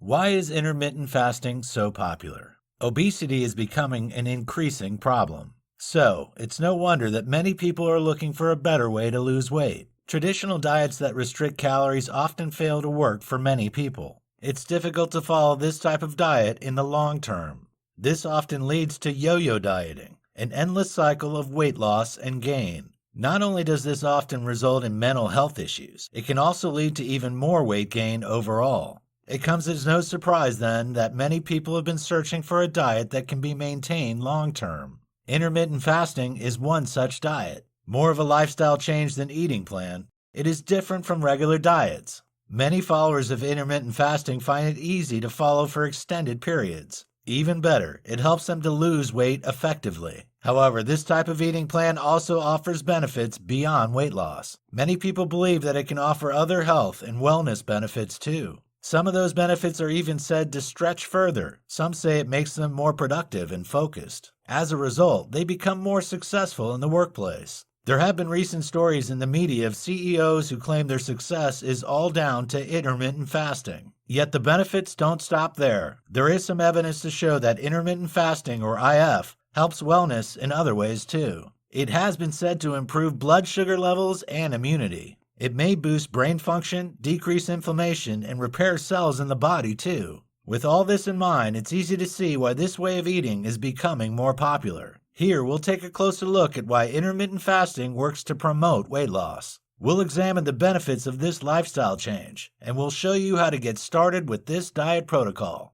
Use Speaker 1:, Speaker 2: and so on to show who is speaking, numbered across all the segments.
Speaker 1: Why is intermittent fasting so popular? Obesity is becoming an increasing problem. So, it's no wonder that many people are looking for a better way to lose weight. Traditional diets that restrict calories often fail to work for many people. It's difficult to follow this type of diet in the long term. This often leads to yo-yo dieting, an endless cycle of weight loss and gain. Not only does this often result in mental health issues, it can also lead to even more weight gain overall. It comes as no surprise then that many people have been searching for a diet that can be maintained long term. Intermittent fasting is one such diet. More of a lifestyle change than eating plan, it is different from regular diets. Many followers of intermittent fasting find it easy to follow for extended periods. Even better, it helps them to lose weight effectively. However, this type of eating plan also offers benefits beyond weight loss. Many people believe that it can offer other health and wellness benefits too. Some of those benefits are even said to stretch further. Some say it makes them more productive and focused. As a result, they become more successful in the workplace. There have been recent stories in the media of CEOs who claim their success is all down to intermittent fasting. Yet the benefits don't stop there. There is some evidence to show that intermittent fasting, or IF, helps wellness in other ways too. It has been said to improve blood sugar levels and immunity. It may boost brain function, decrease inflammation, and repair cells in the body too. With all this in mind, it's easy to see why this way of eating is becoming more popular. Here, we'll take a closer look at why intermittent fasting works to promote weight loss. We'll examine the benefits of this lifestyle change, and we'll show you how to get started with this diet protocol.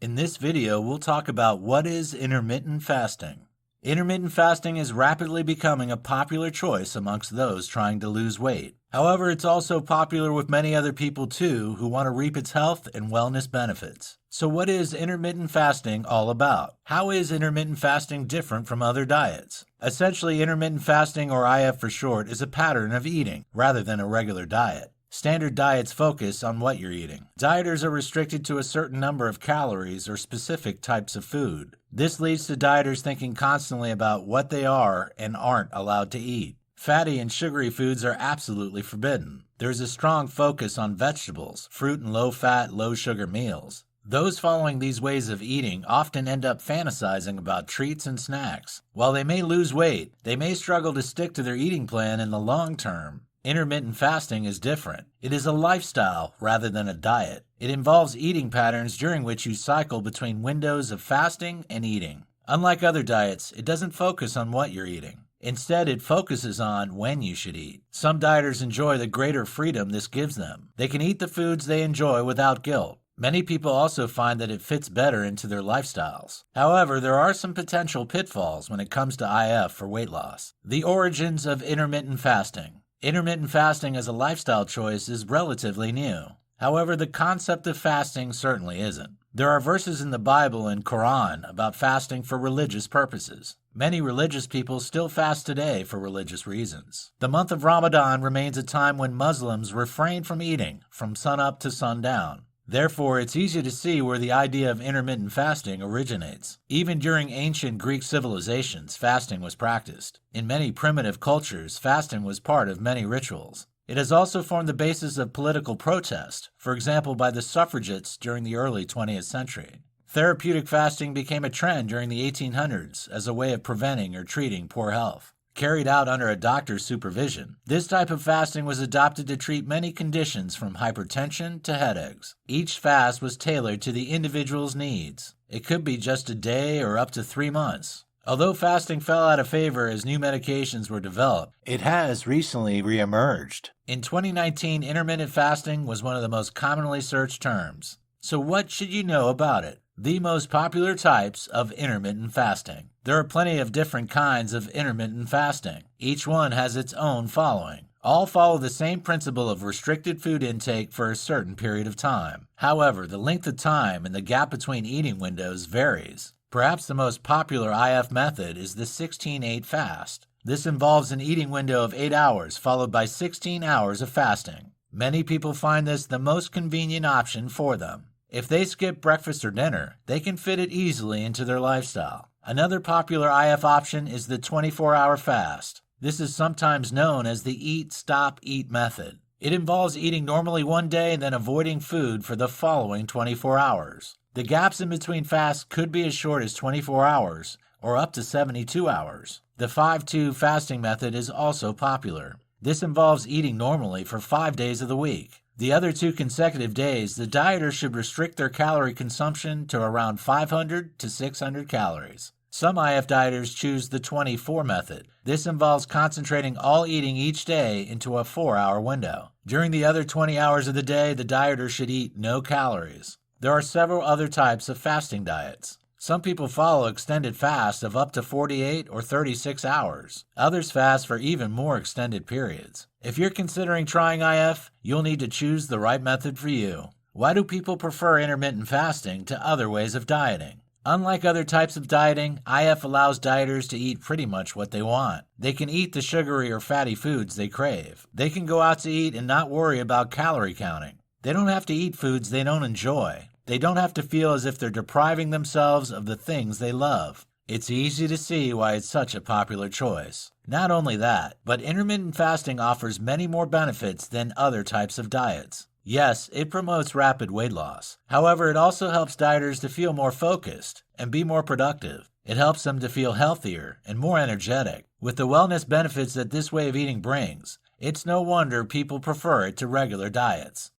Speaker 1: In this video, we'll talk about what is intermittent fasting. Intermittent fasting is rapidly becoming a popular choice amongst those trying to lose weight. However, it's also popular with many other people too who want to reap its health and wellness benefits. So what is intermittent fasting all about? How is intermittent fasting different from other diets? Essentially, intermittent fasting, or IF for short, is a pattern of eating rather than a regular diet. Standard diets focus on what you're eating. Dieters are restricted to a certain number of calories or specific types of food. This leads to dieters thinking constantly about what they are and aren't allowed to eat. Fatty and sugary foods are absolutely forbidden. There's a strong focus on vegetables, fruit and low-fat, low-sugar meals. Those following these ways of eating often end up fantasizing about treats and snacks. While they may lose weight, they may struggle to stick to their eating plan in the long term. Intermittent fasting is different. It is a lifestyle rather than a diet. It involves eating patterns during which you cycle between windows of fasting and eating. Unlike other diets, it doesn't focus on what you're eating. Instead, it focuses on when you should eat. Some dieters enjoy the greater freedom this gives them. They can eat the foods they enjoy without guilt. Many people also find that it fits better into their lifestyles. However, there are some potential pitfalls when it comes to IF for weight loss. The origins of intermittent fasting. Intermittent fasting as a lifestyle choice is relatively new. However, the concept of fasting certainly isn't. There are verses in the Bible and Quran about fasting for religious purposes. Many religious people still fast today for religious reasons. The month of Ramadan remains a time when Muslims refrain from eating from sunup to sundown. Therefore, it's easy to see where the idea of intermittent fasting originates. Even during ancient Greek civilizations, fasting was practiced. In many primitive cultures, fasting was part of many rituals. It has also formed the basis of political protest, for example by the suffragettes during the early 20th century. Therapeutic fasting became a trend during the 1800s as a way of preventing or treating poor health. Carried out under a doctor's supervision, this type of fasting was adopted to treat many conditions from hypertension to headaches. Each fast was tailored to the individual's needs. It could be just a day or up to 3 months. Although fasting fell out of favor as new medications were developed, it has recently reemerged. In 2019, intermittent fasting was one of the most commonly searched terms. So what should you know about it? The most popular types of intermittent fasting. There are plenty of different kinds of intermittent fasting. Each one has its own following. All follow the same principle of restricted food intake for a certain period of time. However, the length of time and the gap between eating windows varies. Perhaps the most popular IF method is the 16-8 fast. This involves an eating window of 8 hours followed by 16 hours of fasting. Many people find this the most convenient option for them. If they skip breakfast or dinner, they can fit it easily into their lifestyle. Another popular IF option is the 24-hour fast. This is sometimes known as the eat, stop, eat method. It involves eating normally one day and then avoiding food for the following 24 hours. The gaps in between fasts could be as short as 24 hours or up to 72 hours. The 5-2 fasting method is also popular. This involves eating normally for 5 days of the week. The other 2 consecutive days, the dieter should restrict their calorie consumption to around 500 to 600 calories. Some IF dieters choose the 24 method. This involves concentrating all eating each day into a 4-hour window. During the other 20 hours of the day, the dieter should eat no calories. There are several other types of fasting diets. Some people follow extended fasts of up to 48 or 36 hours. Others fast for even more extended periods. If you're considering trying IF, you'll need to choose the right method for you. Why do people prefer intermittent fasting to other ways of dieting? Unlike other types of dieting, IF allows dieters to eat pretty much what they want. They can eat the sugary or fatty foods they crave. They can go out to eat and not worry about calorie counting. They don't have to eat foods they don't enjoy. They don't have to feel as if they're depriving themselves of the things they love. It's easy to see why it's such a popular choice. Not only that, but intermittent fasting offers many more benefits than other types of diets. Yes, it promotes rapid weight loss. However, it also helps dieters to feel more focused and be more productive. It helps them to feel healthier and more energetic. With the wellness benefits that this way of eating brings, it's no wonder people prefer it to regular diets.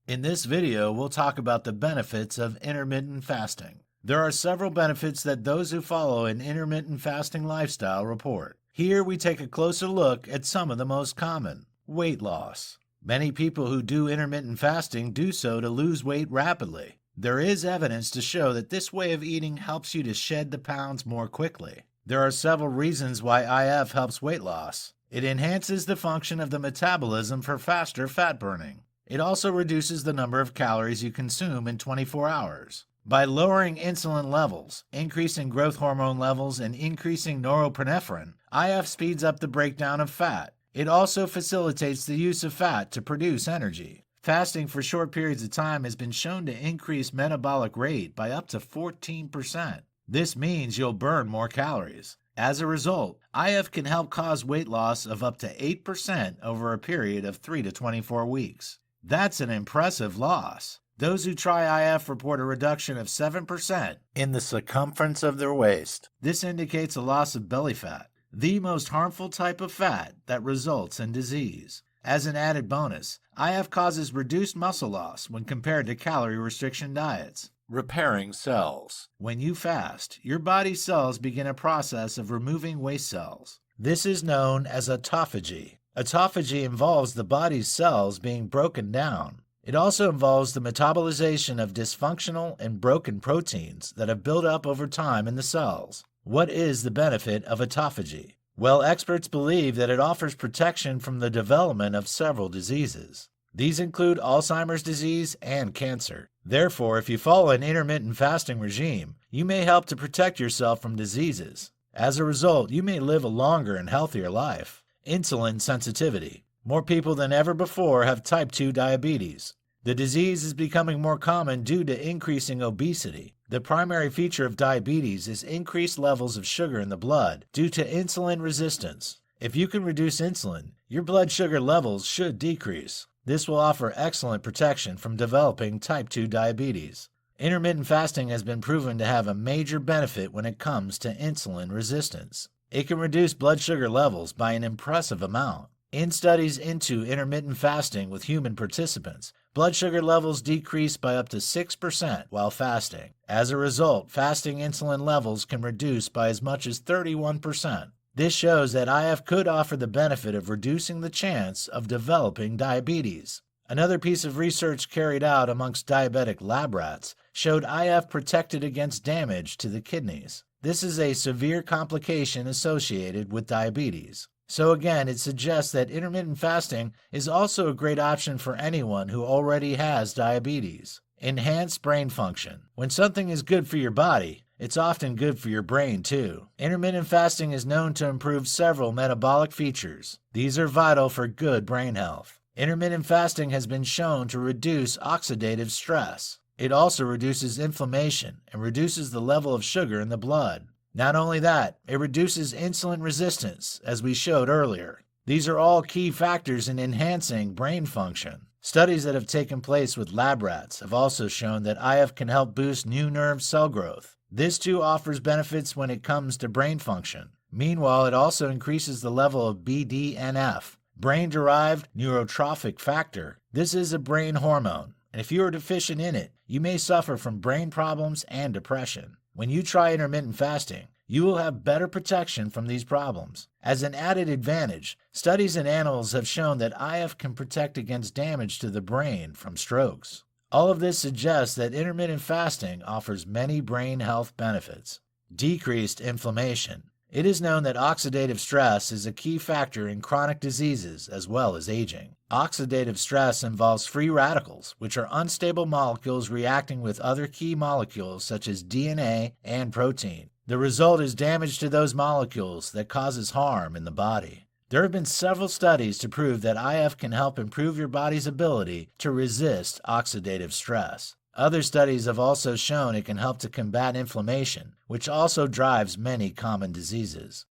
Speaker 1: In this video, we'll talk about the benefits of intermittent fasting. There are several benefits that those who follow an intermittent fasting lifestyle report. Here we take a closer look at some of the most common. Weight loss. Many people who do intermittent fasting do so to lose weight rapidly. There is evidence to show that this way of eating helps you to shed the pounds more quickly. There are several reasons why IF helps weight loss. It enhances the function of the metabolism for faster fat burning. It also reduces the number of calories you consume in 24 hours. By lowering insulin levels, increasing growth hormone levels, and increasing norepinephrine, IF speeds up the breakdown of fat. It also facilitates the use of fat to produce energy. Fasting for short periods of time has been shown to increase metabolic rate by up to 14%. This means you'll burn more calories. As a result, IF can help cause weight loss of up to 8% over a period of 3 to 24 weeks. That's an impressive loss. Those who try IF report a reduction of 7% in the circumference of their waist. This indicates a loss of belly fat, the most harmful type of fat that results in disease. As an added bonus, IF causes reduced muscle loss when compared to calorie restriction diets. Repairing cells. When you fast, your body's cells begin a process of removing waste cells. This is known as autophagy. Autophagy involves the body's cells being broken down. It also involves the metabolization of dysfunctional and broken proteins that have built up over time in the cells. What is the benefit of autophagy? Well, experts believe that it offers protection from the development of several diseases. These include Alzheimer's disease and cancer. Therefore, if you follow an intermittent fasting regime, you may help to protect yourself from diseases. As a result, you may live a longer and healthier life. Insulin sensitivity. More people than ever before have type 2 diabetes. The disease is becoming more common due to increasing obesity. The primary feature of diabetes is increased levels of sugar in the blood due to insulin resistance. If you can reduce insulin, your blood sugar levels should decrease. This will offer excellent protection from developing type 2 diabetes. Intermittent fasting has been proven to have a major benefit when it comes to insulin resistance. It can reduce blood sugar levels by an impressive amount. In studies into intermittent fasting with human participants, blood sugar levels decreased by up to 6% while fasting. As a result, fasting insulin levels can reduce by as much as 31%. This shows that IF could offer the benefit of reducing the chance of developing diabetes. Another piece of research carried out amongst diabetic lab rats showed IF protected against damage to the kidneys. This is a severe complication associated with diabetes. So again, it suggests that intermittent fasting is also a great option for anyone who already has diabetes. Enhanced brain function. When something is good for your body, it's often good for your brain too. Intermittent fasting is known to improve several metabolic features. These are vital for good brain health. Intermittent fasting has been shown to reduce oxidative stress. It also reduces inflammation and reduces the level of sugar in the blood. Not only that, it reduces insulin resistance, as we showed earlier. These are all key factors in enhancing brain function. Studies that have taken place with lab rats have also shown that IF can help boost new nerve cell growth. This too offers benefits when it comes to brain function. Meanwhile, it also increases the level of BDNF, brain-derived neurotrophic factor. This is a brain hormone, and if you are deficient in it, you may suffer from brain problems and depression. When you try intermittent fasting, you will have better protection from these problems. As an added advantage, studies in animals have shown that IF can protect against damage to the brain from strokes. All of this suggests that intermittent fasting offers many brain health benefits. Decreased inflammation. It is known that oxidative stress is a key factor in chronic diseases as well as aging. Oxidative stress involves free radicals, which are unstable molecules reacting with other key molecules such as DNA and protein. The result is damage to those molecules that causes harm in the body. There have been several studies to prove that IF can help improve your body's ability to resist oxidative stress. Other studies have also shown it can help to combat inflammation, which also drives many common diseases.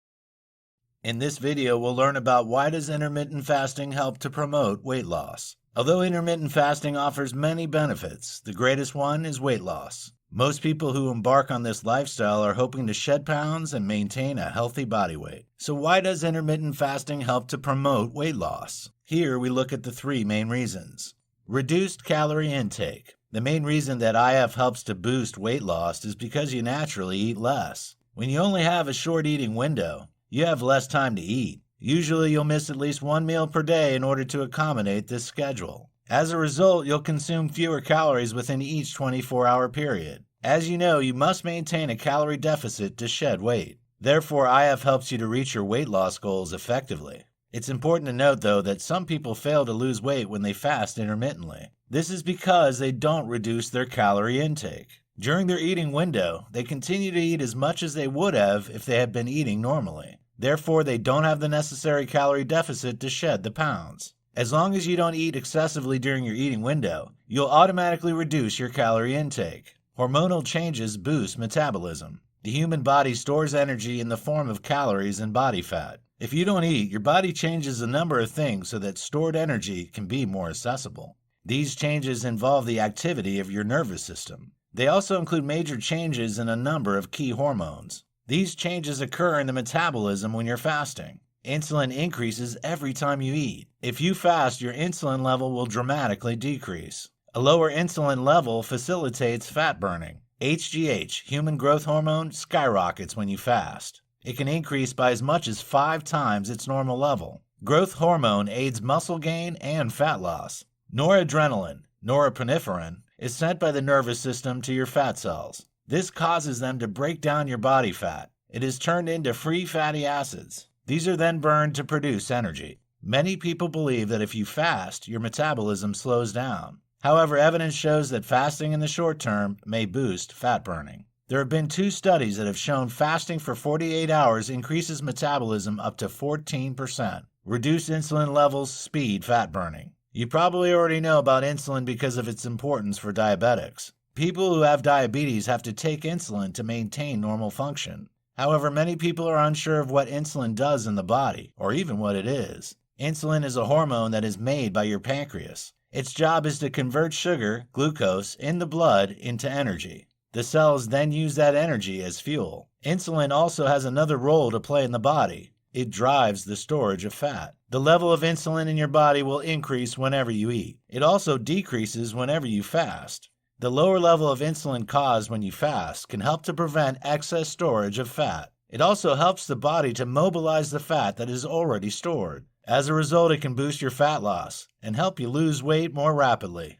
Speaker 1: In this video, we'll learn about why does intermittent fasting help to promote weight loss. Although intermittent fasting offers many benefits, the greatest one is weight loss. Most people who embark on this lifestyle are hoping to shed pounds and maintain a healthy body weight. So why does intermittent fasting help to promote weight loss? Here we look at the three main reasons. Reduced calorie intake. The main reason that IF helps to boost weight loss is because you naturally eat less. When you only have a short eating window, you have less time to eat. Usually you'll miss at least one meal per day in order to accommodate this schedule. As a result, you'll consume fewer calories within each 24-hour period. As you know, you must maintain a calorie deficit to shed weight. Therefore, IF helps you to reach your weight loss goals effectively. It's important to note, though, that some people fail to lose weight when they fast intermittently. This is because they don't reduce their calorie intake. During their eating window, they continue to eat as much as they would have if they had been eating normally. Therefore, they don't have the necessary calorie deficit to shed the pounds. As long as you don't eat excessively during your eating window, you'll automatically reduce your calorie intake. Hormonal changes boost metabolism. The human body stores energy in the form of calories and body fat. If you don't eat, your body changes a number of things so that stored energy can be more accessible. These changes involve the activity of your nervous system. They also include major changes in a number of key hormones. These changes occur in the metabolism when you're fasting. Insulin increases every time you eat. If you fast, your insulin level will dramatically decrease. A lower insulin level facilitates fat burning. HGH, human growth hormone, skyrockets when you fast. It can increase by as much as 5 times its normal level. Growth hormone aids muscle gain and fat loss. Noradrenaline, norepinephrine, is sent by the nervous system to your fat cells. This causes them to break down your body fat. It is turned into free fatty acids. These are then burned to produce energy. Many people believe that if you fast, your metabolism slows down. However, evidence shows that fasting in the short term may boost fat burning. There have been 2 studies that have shown fasting for 48 hours increases metabolism up to 14%. Reduced insulin levels speed fat burning. You probably already know about insulin because of its importance for diabetics. People who have diabetes have to take insulin to maintain normal function. However, many people are unsure of what insulin does in the body, or even what it is. Insulin is a hormone that is made by your pancreas. Its job is to convert sugar, glucose, in the blood into energy. The cells then use that energy as fuel. Insulin also has another role to play in the body. It drives the storage of fat. The level of insulin in your body will increase whenever you eat. It also decreases whenever you fast. The lower level of insulin caused when you fast can help to prevent excess storage of fat. It also helps the body to mobilize the fat that is already stored. As a result, it can boost your fat loss and help you lose weight more rapidly.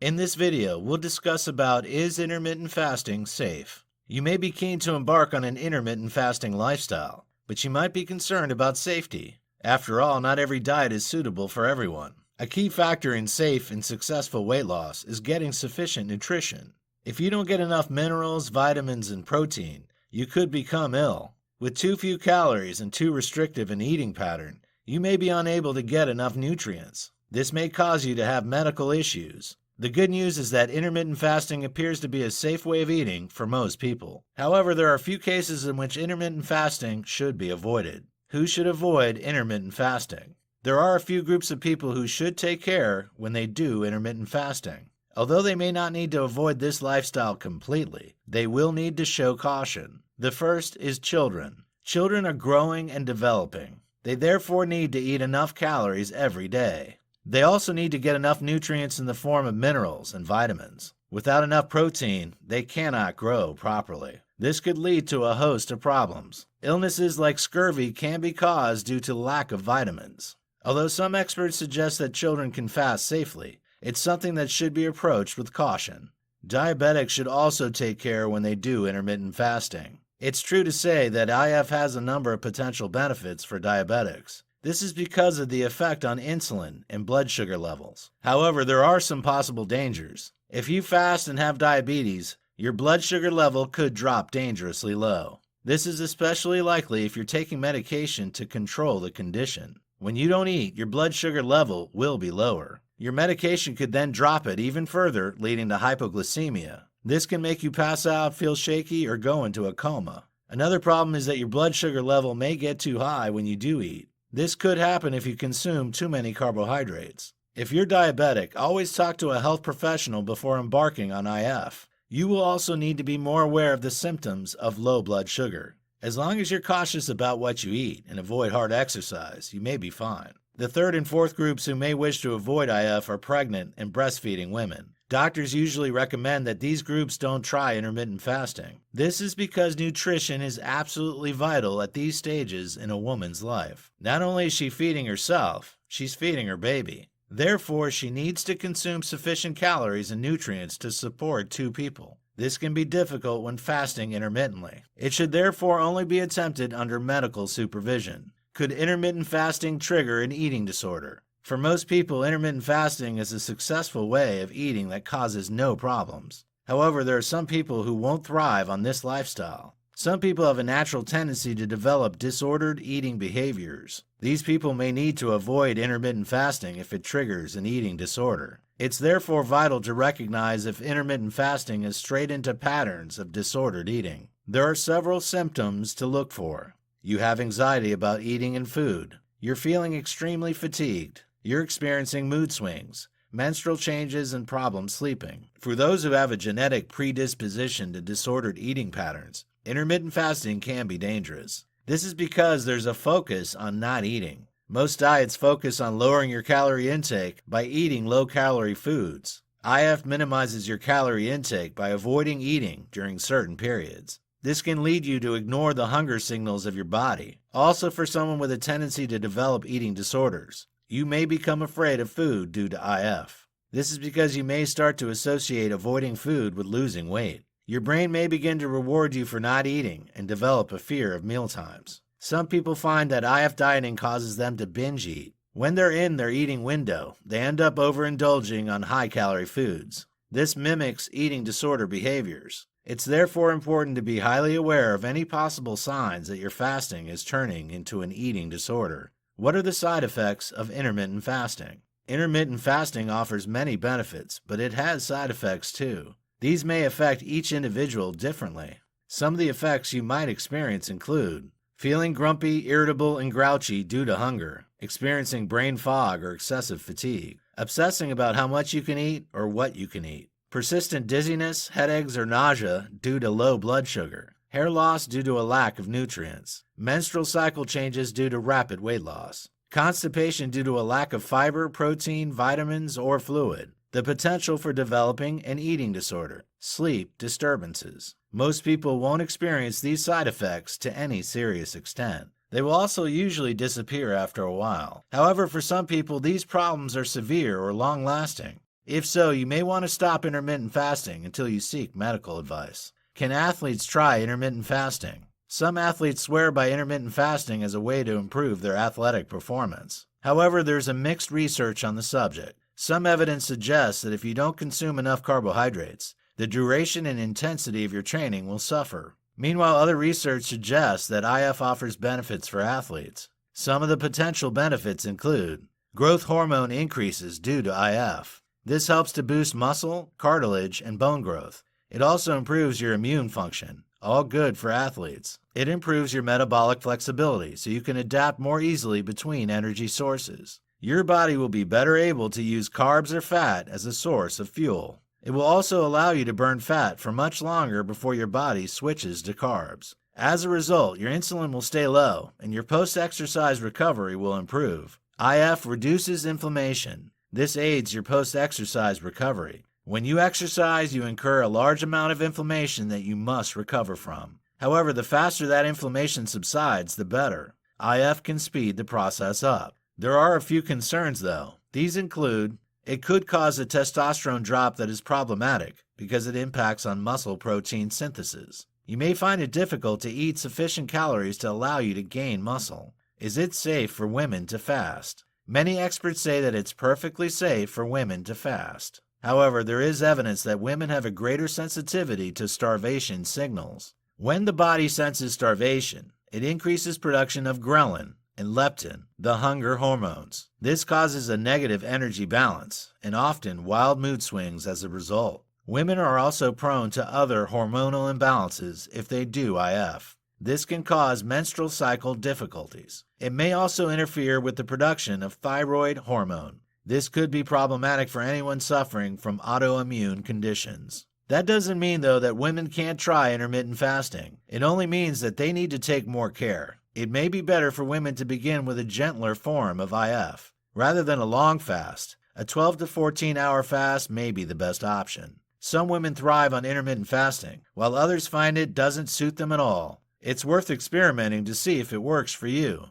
Speaker 1: In this video, we'll discuss about is intermittent fasting safe? You may be keen to embark on an intermittent fasting lifestyle, but you might be concerned about safety. After all, not every diet is suitable for everyone. A key factor in safe and successful weight loss is getting sufficient nutrition. If you don't get enough minerals, vitamins, and protein, you could become ill. With too few calories and too restrictive an eating pattern, you may be unable to get enough nutrients. This may cause you to have medical issues. The good news is that intermittent fasting appears to be a safe way of eating for most people. However, there are a few cases in which intermittent fasting should be avoided. Who should avoid intermittent fasting? There are a few groups of people who should take care when they do intermittent fasting. Although they may not need to avoid this lifestyle completely, they will need to show caution. The first is children. Children are growing and developing. They therefore need to eat enough calories every day. They also need to get enough nutrients in the form of minerals and vitamins. Without enough protein, they cannot grow properly. This could lead to a host of problems. Illnesses like scurvy can be caused due to lack of vitamins. Although some experts suggest that children can fast safely, it's something that should be approached with caution. Diabetics should also take care when they do intermittent fasting. It's true to say that IF has a number of potential benefits for diabetics. This is because of the effect on insulin and blood sugar levels. However, there are some possible dangers. If you fast and have diabetes, your blood sugar level could drop dangerously low. This is especially likely if you're taking medication to control the condition. When you don't eat, your blood sugar level will be lower. Your medication could then drop it even further, leading to hypoglycemia. This can make you pass out, feel shaky, or go into a coma. Another problem is that your blood sugar level may get too high when you do eat. This could happen if you consume too many carbohydrates. If you're diabetic, always talk to a health professional before embarking on IF. You will also need to be more aware of the symptoms of low blood sugar. As long as you're cautious about what you eat and avoid hard exercise, you may be fine. The third and fourth groups who may wish to avoid IF are pregnant and breastfeeding women. Doctors usually recommend that these groups don't try intermittent fasting. This is because nutrition is absolutely vital at these stages in a woman's life. Not only is she feeding herself, she's feeding her baby. Therefore, she needs to consume sufficient calories and nutrients to support two people. This can be difficult when fasting intermittently. It should therefore only be attempted under medical supervision. Could intermittent fasting trigger an eating disorder? For most people, intermittent fasting is a successful way of eating that causes no problems. However, there are some people who won't thrive on this lifestyle. Some people have a natural tendency to develop disordered eating behaviors. These people may need to avoid intermittent fasting if it triggers an eating disorder. It's therefore vital to recognize if intermittent fasting is straight into patterns of disordered eating. There are several symptoms to look for. You have anxiety about eating and food. You're feeling extremely fatigued. You're experiencing mood swings, menstrual changes, and problems sleeping. For those who have a genetic predisposition to disordered eating patterns, intermittent fasting can be dangerous. This is because there's a focus on not eating. Most diets focus on lowering your calorie intake by eating low-calorie foods. IF minimizes your calorie intake by avoiding eating during certain periods. This can lead you to ignore the hunger signals of your body. Also, for someone with a tendency to develop eating disorders, you may become afraid of food due to IF. This is because you may start to associate avoiding food with losing weight. Your brain may begin to reward you for not eating and develop a fear of mealtimes. Some people find that IF dieting causes them to binge eat. When they're in their eating window, they end up overindulging on high-calorie foods. This mimics eating disorder behaviors. It's therefore important to be highly aware of any possible signs that your fasting is turning into an eating disorder. What are the side effects of intermittent fasting? Intermittent fasting offers many benefits, but it has side effects too. These may affect each individual differently. Some of the effects you might experience include feeling grumpy, irritable, and grouchy due to hunger, experiencing brain fog or excessive fatigue, obsessing about how much you can eat or what you can eat, persistent dizziness, headaches, or nausea due to low blood sugar, hair loss due to a lack of nutrients, menstrual cycle changes due to rapid weight loss, constipation due to a lack of fiber, protein, vitamins, or fluid, the potential for developing an eating disorder, sleep disturbances. Most people won't experience these side effects to any serious extent. They will also usually disappear after a while. However, for some people, these problems are severe or long-lasting. If so, you may want to stop intermittent fasting until you seek medical advice. Can athletes try intermittent fasting? Some athletes swear by intermittent fasting as a way to improve their athletic performance. However, there's a mixed research on the subject. Some evidence suggests that if you don't consume enough carbohydrates, the duration and intensity of your training will suffer. Meanwhile, other research suggests that IF offers benefits for athletes. Some of the potential benefits include growth hormone increases due to IF. This helps to boost muscle, cartilage, and bone growth. It also improves your immune function. all good for athletes. It improves your metabolic flexibility so you can adapt more easily between energy sources. Your body will be better able to use carbs or fat as a source of fuel. It will also allow you to burn fat for much longer before your body switches to carbs. As a result, your insulin will stay low and your post-exercise recovery will improve. IF reduces inflammation. This aids your post-exercise recovery. When you exercise, you incur a large amount of inflammation that you must recover from. However, the faster that inflammation subsides, the better. IF can speed the process up. There are a few concerns, though. These include, it could cause a testosterone drop that is problematic because it impacts on muscle protein synthesis. You may find it difficult to eat sufficient calories to allow you to gain muscle. Is it safe for women to fast? Many experts say that it's perfectly safe for women to fast. However, there is evidence that women have a greater sensitivity to starvation signals. When the body senses starvation, it increases production of ghrelin and leptin, the hunger hormones. This causes a negative energy balance and often wild mood swings as a result. Women are also prone to other hormonal imbalances if they do IF. This can cause menstrual cycle difficulties. It may also interfere with the production of thyroid hormone. This could be problematic for anyone suffering from autoimmune conditions. That doesn't mean, though, that women can't try intermittent fasting. It only means that they need to take more care. It may be better for women to begin with a gentler form of IF. Rather than a long fast, a 12 to 14-hour fast may be the best option. Some women thrive on intermittent fasting, while others find it doesn't suit them at all. It's worth experimenting to see if it works for you.